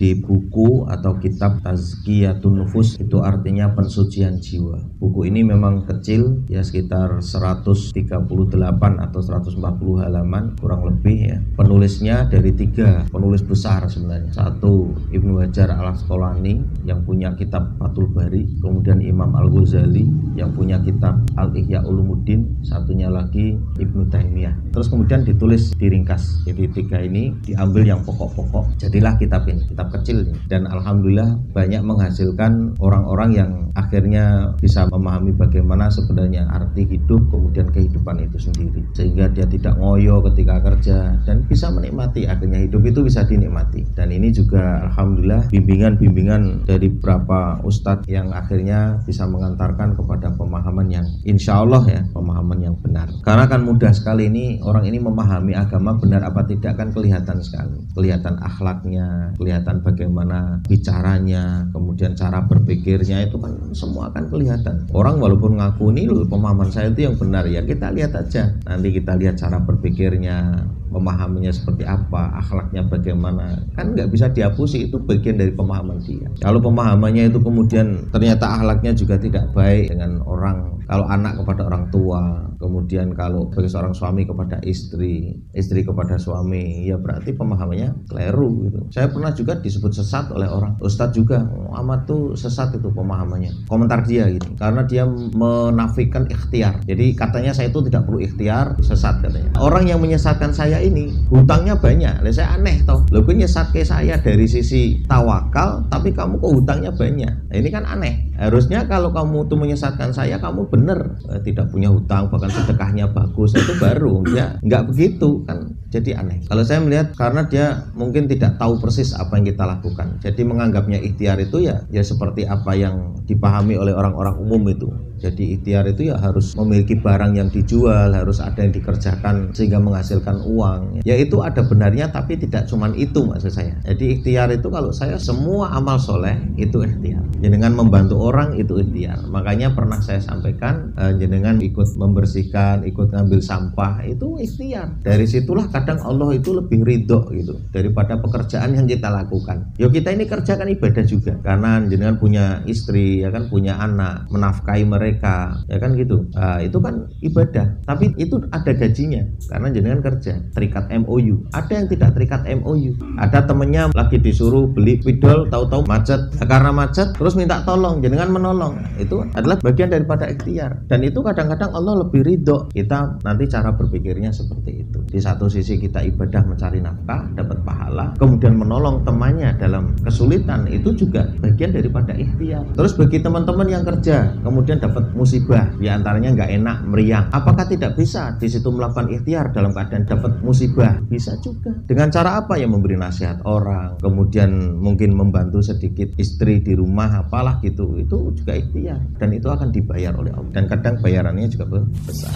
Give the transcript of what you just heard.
di buku atau kitab Tazkiyatun Nufus, itu artinya pensucian jiwa. Buku ini memang kecil ya, sekitar 138 atau 140 halaman kurang lebih ya. Penulisnya dari 3 penulis besar sebenarnya. Satu Ibnu Hajar Al-Asqalani yang punya kitab Fathul Bari, kemudian Imam Al-Ghazali yang punya kitab Al-Ihya Ulumuddin, satunya lagi Ibnu Taimiyah. Terus kemudian ditulis diringkas. Jadi 3 ini diambil yang pokok-pokok. Jadilah kitab ini, kitab kecil ini. Dan alhamdulillah banyak menghasilkan orang-orang yang akhirnya bisa memahami bagaimana sebenarnya arti hidup, kemudian kehidupan itu sendiri. Sehingga dia tidak ngoyo ketika kerja dan bisa menikmati, akhirnya hidup itu bisa dinikmati. Dan ini juga alhamdulillah bimbingan-bimbingan dari beberapa ustadz yang akhirnya bisa mengantarkan kepada pemahaman yang insya Allah ya, pemahaman yang benar. Karena kan mudah sekali ini orang ini memahami agama benar apa tidak kan kelihatan sekali. Kelihatan akhlaknya, kelihatan bagaimana bicaranya, kemudian cara berpikirnya, itu kan semua akan kelihatan. Orang walaupun ngaku ini loh pemahaman saya itu yang benar, ya kita lihat aja. Nanti kita lihat cara berpikirnya, memahaminya seperti apa, akhlaknya bagaimana, kan nggak bisa dihapusi, itu bagian dari pemahaman dia. Kalau pemahamannya itu kemudian ternyata akhlaknya juga tidak baik dengan orang, kalau anak kepada orang tua, kemudian kalau sebagai seorang suami kepada istri, istri kepada suami, ya berarti pemahamannya keliru gitu. Saya pernah juga disebut sesat oleh orang, ustadz juga, Ahmad tuh sesat itu pemahamannya. Komentar dia gitu, karena dia menafikan ikhtiar. Jadi katanya saya itu tidak perlu ikhtiar, sesat katanya. Orang yang menyesatkan saya ini hutangnya banyak. Lah saya aneh toh. Lho gue nyesat ke saya dari sisi tawakal, tapi kamu kok hutangnya banyak. Nah, ini kan aneh. Harusnya kalau kamu tuh menyesatkan saya, kamu bener tidak punya hutang, bahkan sedekahnya bagus, itu baru. Ya nggak begitu kan. Jadi aneh. Kalau saya melihat karena dia mungkin tidak tahu persis apa yang kita lakukan. Jadi menganggapnya ikhtiar itu ya seperti apa yang dipahami oleh orang-orang umum itu. Jadi ikhtiar itu ya harus memiliki barang yang dijual, harus ada yang dikerjakan sehingga menghasilkan uang. Ya itu ada benarnya, tapi tidak cuman itu maksud saya. Jadi ikhtiar itu kalau saya semua amal soleh itu ikhtiar. Jenengan membantu orang itu ikhtiar. Makanya pernah saya sampaikan, jenengan ikut membersihkan, ikut ngambil sampah itu ikhtiar. Dari situlah kadang Allah itu lebih ridho gitu daripada pekerjaan yang kita lakukan. Yo kita ini kerjakan ibadah juga, karena jenengan punya istri, ya kan, punya anak, menafkahi mereka, ya kan gitu. Itu kan ibadah, tapi itu ada gajinya karena jenengan kerja, terikat MOU. Ada yang tidak terikat MOU. Ada temennya lagi disuruh beli spidol, tahu-tahu macet. Nah, karena macet terus minta tolong, jenengan menolong. Itu adalah bagian daripada ikhtiar. Dan itu kadang-kadang Allah lebih ridho kita nanti cara berpikirnya seperti itu. Di satu sisi kita ibadah mencari nafkah, dapat pahala, kemudian menolong temannya dalam kesulitan, itu juga bagian daripada ikhtiar. Terus bagi teman-teman yang kerja kemudian dapat musibah, di antaranya nggak enak, meriang, apakah tidak bisa di situ melakukan ikhtiar dalam keadaan dapat musibah? Bisa juga. Dengan cara apa? Ya memberi nasihat orang, kemudian mungkin membantu sedikit istri di rumah, apalah gitu. Itu juga ikhtiar dan itu akan dibayar oleh Allah, dan kadang bayarannya juga besar.